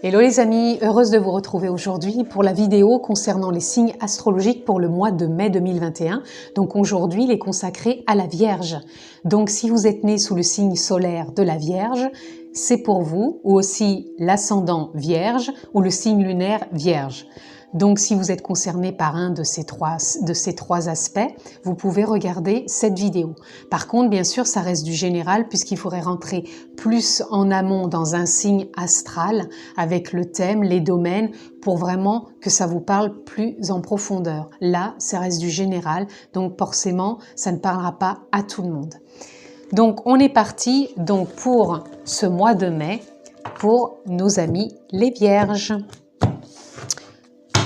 Hello les amis, heureuse de vous retrouver aujourd'hui pour la vidéo concernant les signes astrologiques pour le mois de mai 2021. Donc aujourd'hui, il est consacré à la Vierge. Donc si vous êtes né sous le signe solaire de la Vierge, c'est pour vous, ou aussi l'ascendant Vierge ou le signe lunaire Vierge. Donc si vous êtes concerné par un de ces trois aspects, vous pouvez regarder cette vidéo. Par contre, bien sûr, ça reste du général puisqu'il faudrait rentrer plus en amont dans un signe astral avec le thème, les domaines, pour vraiment que ça vous parle plus en profondeur. Là, ça reste du général, donc forcément, ça ne parlera pas à tout le monde. Donc on est parti donc pour ce mois de mai pour nos amis les Vierges.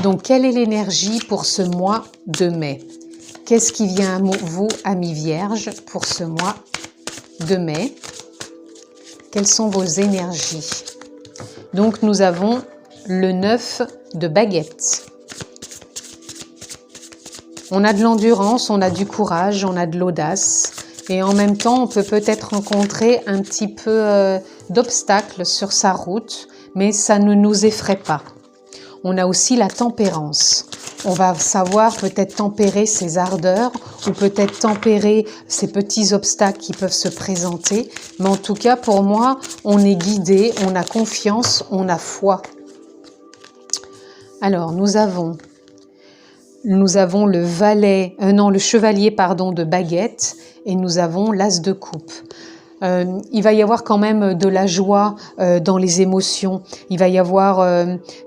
Donc, quelle est l'énergie pour ce mois de mai? Qu'est-ce qui vient à vous, amis Vierges, pour ce mois de mai? Quelles sont vos énergies? Donc, nous avons le 9 de baguette. On a de l'endurance, on a du courage, on a de l'audace. Et en même temps, on peut peut-être rencontrer un petit peu d'obstacles sur sa route, mais ça ne nous effraie pas. On a aussi la tempérance. On va savoir peut-être tempérer ses ardeurs ou peut-être tempérer ces petits obstacles qui peuvent se présenter. Mais en tout cas, pour moi, on est guidé, on a confiance, on a foi. Alors, nous avons le chevalier de baguette et nous avons l'as de coupe. Il va y avoir quand même de la joie dans les émotions. Il va y avoir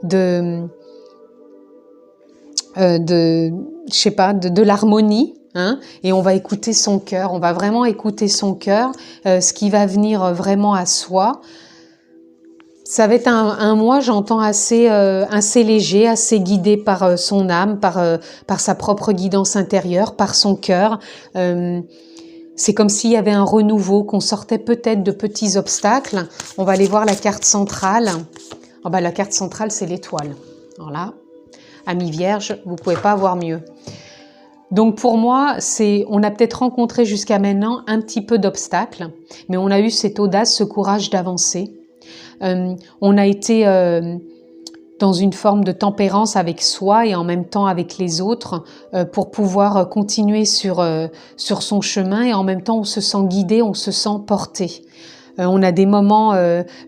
de l'harmonie, hein, et on va écouter son cœur. On va vraiment écouter son cœur, ce qui va venir vraiment à soi. Ça va être un mois, j'entends, assez léger, assez guidé par son âme, par sa propre guidance intérieure, par son cœur. C'est comme s'il y avait un renouveau, qu'on sortait peut-être de petits obstacles. On va aller voir la carte centrale. Oh bah, la carte centrale, c'est l'étoile. Alors là, amis Vierge, vous ne pouvez pas avoir mieux. Donc pour moi, on a peut-être rencontré jusqu'à maintenant un petit peu d'obstacles, mais on a eu cette audace, ce courage d'avancer. On a été dans une forme de tempérance avec soi et en même temps avec les autres pour pouvoir continuer sur son chemin, et en même temps on se sent guidé, on se sent porté. On a des moments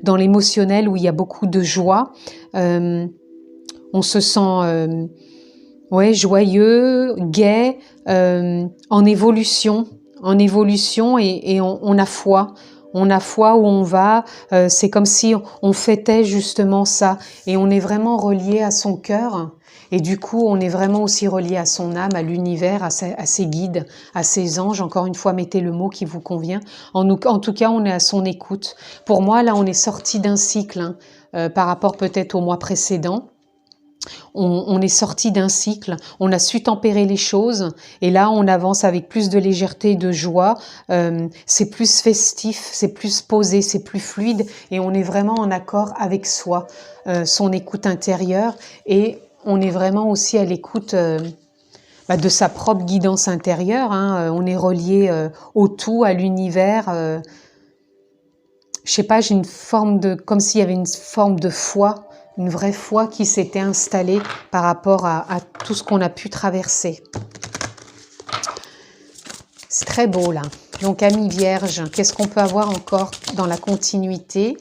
dans l'émotionnel où il y a beaucoup de joie, on se sent joyeux, gai, en évolution et on a foi. On a foi où on va, c'est comme si on fêtait justement ça. Et on est vraiment relié à son cœur. Et du coup, on est vraiment aussi relié à son âme, à l'univers, à ses guides, à ses anges. Encore une fois, mettez le mot qui vous convient. En tout cas, on est à son écoute. Pour moi, là, on est sorti d'un cycle par rapport peut-être au mois précédent. On est sorti d'un cycle, on a su tempérer les choses et là on avance avec plus de légèreté et de joie, c'est plus festif, c'est plus posé, c'est plus fluide et on est vraiment en accord avec soi, son écoute intérieure, et on est vraiment aussi à l'écoute de sa propre guidance intérieure, hein. On est relié au tout, à l'univers. Je sais pas, j'ai une forme comme s'il y avait une forme de foi, une vraie foi qui s'était installée par rapport à tout ce qu'on a pu traverser. C'est très beau là. Donc amis Vierge, qu'est-ce qu'on peut avoir encore dans la continuité?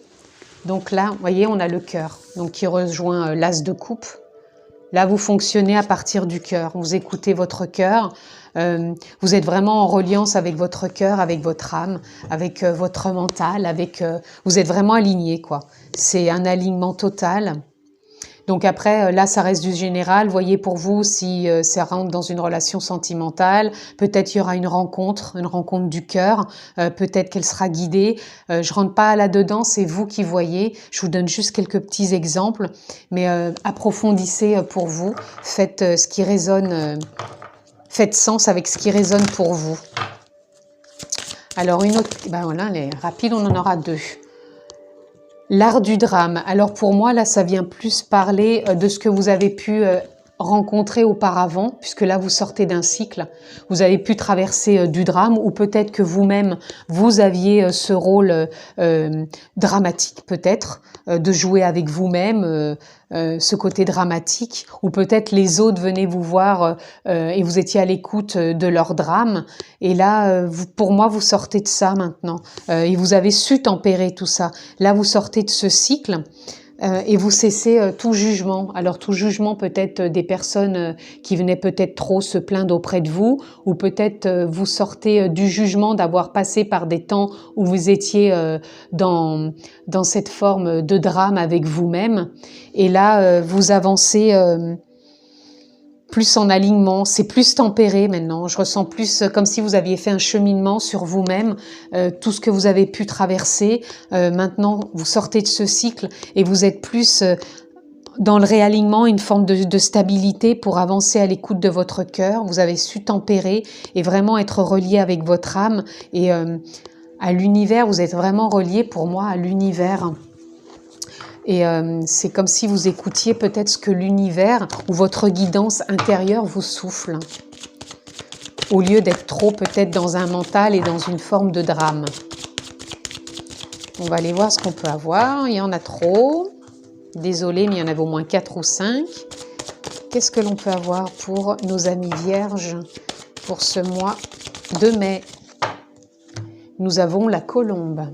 Donc là, vous voyez, on a le cœur, donc qui rejoint l'as de coupe. Là, vous fonctionnez à partir du cœur, vous écoutez votre cœur, vous êtes vraiment en reliance avec votre cœur, avec votre âme, avec votre mental, vous êtes vraiment aligné, quoi. C'est un alignement total. Donc après, là, ça reste du général. Voyez pour vous si ça rentre dans une relation sentimentale. Peut-être il y aura une rencontre du cœur. Peut-être qu'elle sera guidée. Je rentre pas là-dedans, c'est vous qui voyez. Je vous donne juste quelques petits exemples. Mais approfondissez pour vous. Faites ce qui résonne. Faites sens avec ce qui résonne pour vous. Alors une autre, voilà, elle est rapide, on en aura deux. L'art du drame. Alors pour moi, là, ça vient plus parler de ce que vous avez pu rencontré auparavant, puisque là vous sortez d'un cycle, vous avez pu traverser du drame, ou peut-être que vous-même vous aviez ce rôle dramatique peut-être, de jouer avec vous-même ce côté dramatique, ou peut-être les autres venaient vous voir et vous étiez à l'écoute de leur drame, et là pour moi vous sortez de ça maintenant, et vous avez su tempérer tout ça. Là vous sortez de ce cycle. Et vous cessez tout jugement. Alors tout jugement peut-être des personnes qui venaient peut-être trop se plaindre auprès de vous, ou peut-être vous sortez du jugement d'avoir passé par des temps où vous étiez dans cette forme de drame avec vous-même. Et là, vous avancez plus en alignement, c'est plus tempéré maintenant. Je ressens plus comme si vous aviez fait un cheminement sur vous-même, tout ce que vous avez pu traverser. Maintenant, vous sortez de ce cycle et vous êtes plus dans le réalignement, une forme de stabilité pour avancer à l'écoute de votre cœur. Vous avez su tempérer et vraiment être relié avec votre âme et à l'univers. Vous êtes vraiment relié pour moi à l'univers. Et c'est comme si vous écoutiez peut-être ce que l'univers ou votre guidance intérieure vous souffle, au lieu d'être trop peut-être dans un mental et dans une forme de drame. On va aller voir ce qu'on peut avoir. Il y en a trop. Désolée, mais il y en avait au moins 4 ou 5. Qu'est-ce que l'on peut avoir pour nos amis vierges pour ce mois de mai? Nous avons la colombe.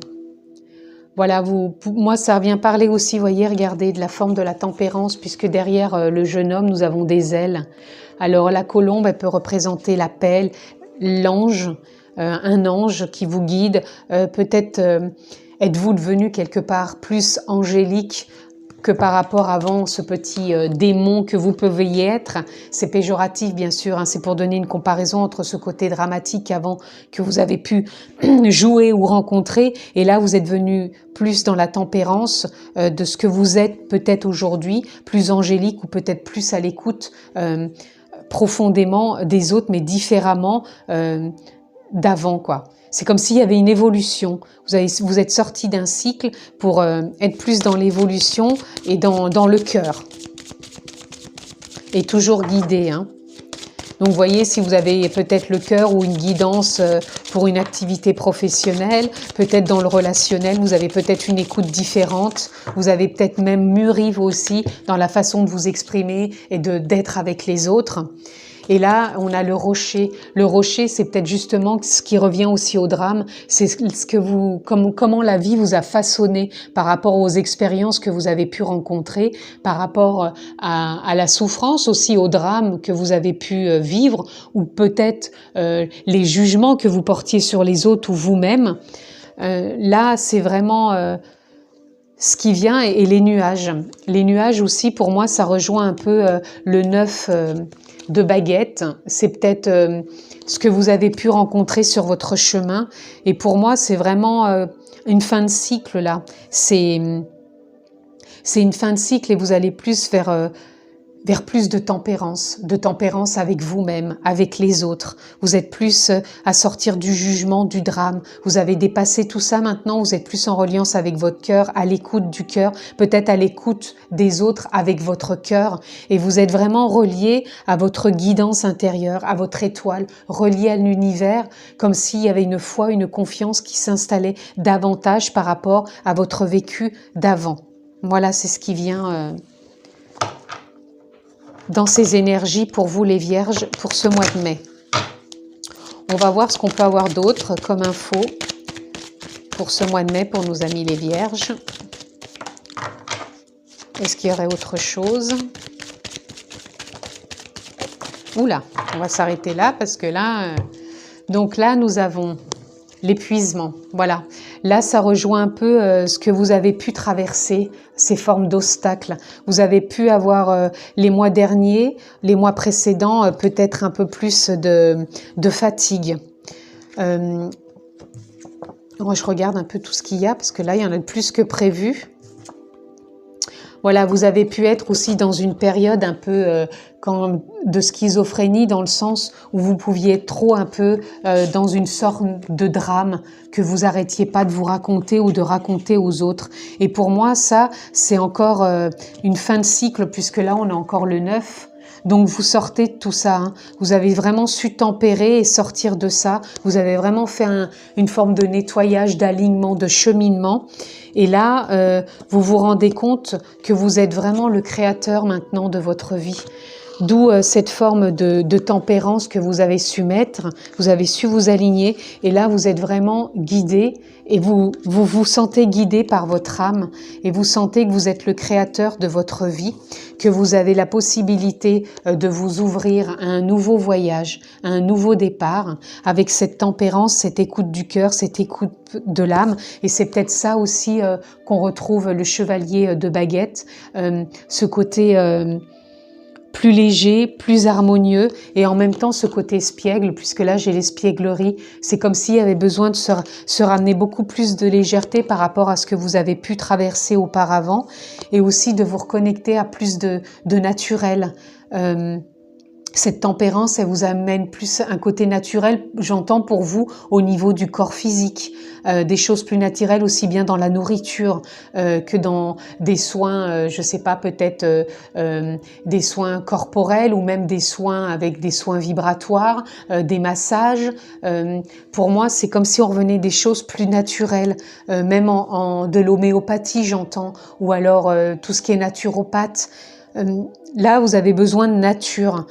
Voilà, moi ça vient parler aussi, voyez, regardez, de la forme de la tempérance, puisque derrière le jeune homme, nous avons des ailes. Alors la colombe, elle peut représenter l'appel, l'ange, un ange qui vous guide. Peut-être êtes-vous devenu quelque part plus angélique que par rapport avant ce petit démon que vous pouviez être. C'est péjoratif bien sûr, hein, c'est pour donner une comparaison entre ce côté dramatique avant que vous avez pu jouer ou rencontrer, et là vous êtes venu plus dans la tempérance de ce que vous êtes peut-être aujourd'hui, plus angélique ou peut-être plus à l'écoute profondément des autres, mais différemment d'avant, quoi. C'est comme s'il y avait une évolution. Vous êtes sorti d'un cycle pour être plus dans l'évolution et dans le cœur. Et toujours guidé, hein. Donc vous voyez, si vous avez peut-être le cœur ou une guidance pour une activité professionnelle, peut-être dans le relationnel, vous avez peut-être une écoute différente, vous avez peut-être même mûri vous aussi dans la façon de vous exprimer et d'être avec les autres. Et là, on a le rocher. Le rocher, c'est peut-être justement ce qui revient aussi au drame. C'est ce que comment la vie vous a façonné par rapport aux expériences que vous avez pu rencontrer, par rapport à la souffrance aussi, au drame que vous avez pu vivre, ou peut-être les jugements que vous portiez sur les autres ou vous-même. Là, c'est vraiment ce qui vient, et les nuages. Les nuages aussi, pour moi, ça rejoint un peu le 9 de baguette. C'est peut-être ce que vous avez pu rencontrer sur votre chemin. Et pour moi, c'est vraiment une fin de cycle là. C'est une fin de cycle et vous allez plus vers plus de tempérance avec vous-même, avec les autres. Vous êtes plus à sortir du jugement, du drame. Vous avez dépassé tout ça maintenant, vous êtes plus en reliance avec votre cœur, à l'écoute du cœur, peut-être à l'écoute des autres avec votre cœur. Et vous êtes vraiment relié à votre guidance intérieure, à votre étoile, relié à l'univers, comme s'il y avait une foi, une confiance qui s'installait davantage par rapport à votre vécu d'avant. Voilà, c'est ce qui vient dans ces énergies pour vous les vierges pour ce mois de mai. On va voir ce qu'on peut avoir d'autre comme info pour ce mois de mai pour nos amis les vierges. Est-ce qu'il y aurait autre chose? Oula, on va s'arrêter là parce que là, donc là nous avons l'épuisement. Voilà, là ça rejoint un peu ce que vous avez pu traverser, ces formes d'obstacles. Vous avez pu avoir les mois derniers, les mois précédents, peut-être un peu plus de fatigue. Moi je regarde un peu tout ce qu'il y a parce que là il y en a plus que prévu. Voilà, vous avez pu être aussi dans une période un peu de schizophrénie, dans le sens où vous pouviez être trop un peu dans une sorte de drame que vous arrêtiez pas de vous raconter ou de raconter aux autres. Et pour moi, ça, c'est encore une fin de cycle, puisque là, on a encore le 9 Donc vous sortez de tout ça, hein. Vous avez vraiment su tempérer et sortir de ça. Vous avez vraiment fait une forme de nettoyage, d'alignement, de cheminement. Et là, vous vous rendez compte que vous êtes vraiment le créateur maintenant de votre vie. D'où cette forme de tempérance que vous avez su mettre, vous avez su vous aligner, et là vous êtes vraiment guidé, et vous vous sentez guidé par votre âme, et vous sentez que vous êtes le créateur de votre vie, que vous avez la possibilité de vous ouvrir à un nouveau voyage, à un nouveau départ, avec cette tempérance, cette écoute du cœur, cette écoute de l'âme, et c'est peut-être ça aussi qu'on retrouve le chevalier de baguette, ce côté plus léger, plus harmonieux, et en même temps ce côté espiègle, puisque là j'ai l'espièglerie. C'est comme s'il y avait besoin de se ramener beaucoup plus de légèreté par rapport à ce que vous avez pu traverser auparavant, et aussi de vous reconnecter à plus de naturel. Cette tempérance, elle vous amène plus un côté naturel, j'entends pour vous, au niveau du corps physique, des choses plus naturelles aussi bien dans la nourriture que dans des soins, je sais pas, peut-être des soins corporels ou même des soins avec des soins vibratoires, des massages. Pour moi, c'est comme si on revenait des choses plus naturelles, même de l'homéopathie, j'entends, ou alors tout ce qui est naturopathe. Là, vous avez besoin de nature.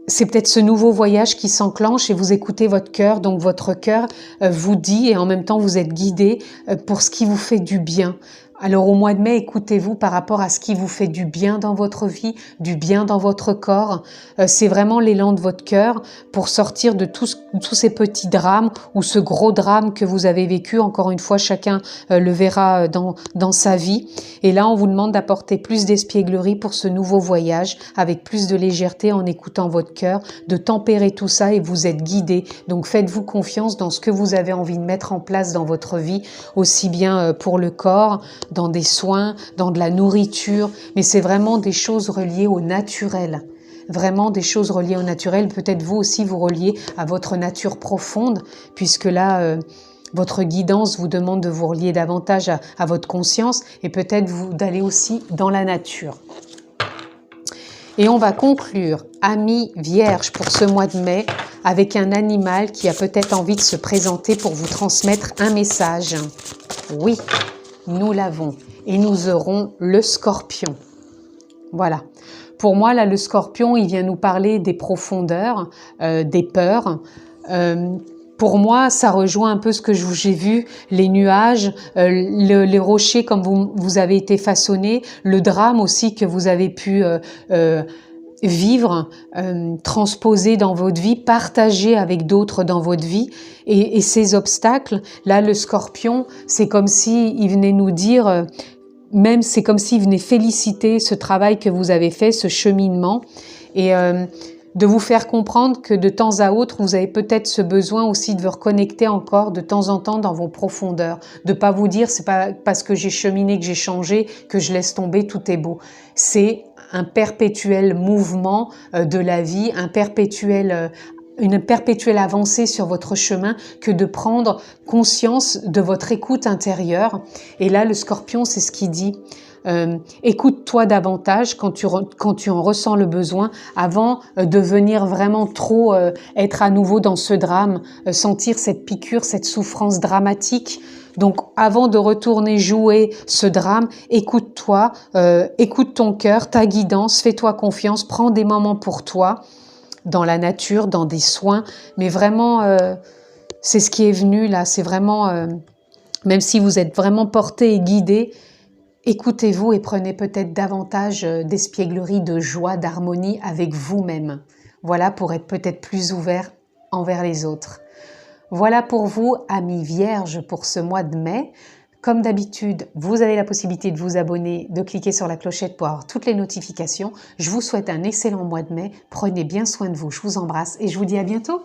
C'est peut-être ce nouveau voyage qui s'enclenche et vous écoutez votre cœur. Donc votre cœur vous dit, et en même temps vous êtes guidé pour ce qui vous fait du bien. Alors au mois de mai, écoutez-vous par rapport à ce qui vous fait du bien dans votre vie, du bien dans votre corps. C'est vraiment l'élan de votre cœur pour sortir de tous ces petits drames ou ce gros drame que vous avez vécu. Encore une fois, chacun le verra dans sa vie. Et là, on vous demande d'apporter plus d'espièglerie pour ce nouveau voyage, avec plus de légèreté en écoutant votre cœur, de tempérer tout ça, et vous êtes guidé. Donc faites-vous confiance dans ce que vous avez envie de mettre en place dans votre vie, aussi bien pour le corps, dans des soins, dans de la nourriture, mais c'est vraiment des choses reliées au naturel. Vraiment des choses reliées au naturel. Peut-être vous aussi vous reliez à votre nature profonde, puisque là, votre guidance vous demande de vous relier davantage à votre conscience, et peut-être d'aller aussi dans la nature. Et on va conclure, amis vierges, pour ce mois de mai, avec un animal qui a peut-être envie de se présenter pour vous transmettre un message. Oui, nous l'avons, et nous aurons le scorpion. Voilà. Pour moi, là, le scorpion, il vient nous parler des profondeurs, des peurs. Pour moi, ça rejoint un peu ce que j'ai vu, les nuages, les rochers comme vous avez été façonnés, le drame aussi que vous avez pu vivre, transposer dans votre vie, partager avec d'autres dans votre vie, et ces obstacles. Là, le scorpion, c'est comme si il venait nous dire, même c'est comme s'il venait féliciter ce travail que vous avez fait, ce cheminement, et de vous faire comprendre que de temps à autre, vous avez peut-être ce besoin aussi de vous reconnecter encore de temps en temps dans vos profondeurs, de pas vous dire c'est pas parce que j'ai cheminé, que j'ai changé, que je laisse tomber, tout est beau. C'est un perpétuel mouvement de la vie, une perpétuelle avancée sur votre chemin, que de prendre conscience de votre écoute intérieure. Et là, le scorpion, c'est ce qu'il dit. Écoute-toi davantage quand tu en ressens le besoin, avant de venir vraiment trop être à nouveau dans ce drame, sentir cette piqûre, cette souffrance dramatique. Donc avant de retourner jouer ce drame, écoute-toi, écoute ton cœur, ta guidance, fais-toi confiance, prends des moments pour toi, dans la nature, dans des soins, mais vraiment c'est ce qui est venu là, c'est vraiment, même si vous êtes vraiment porté et guidé, écoutez-vous et prenez peut-être davantage d'espièglerie, de joie, d'harmonie avec vous-même. Voilà, pour être peut-être plus ouvert envers les autres. Voilà pour vous, amis vierges, pour ce mois de mai. Comme d'habitude, vous avez la possibilité de vous abonner, de cliquer sur la clochette pour avoir toutes les notifications. Je vous souhaite un excellent mois de mai. Prenez bien soin de vous. Je vous embrasse et je vous dis à bientôt.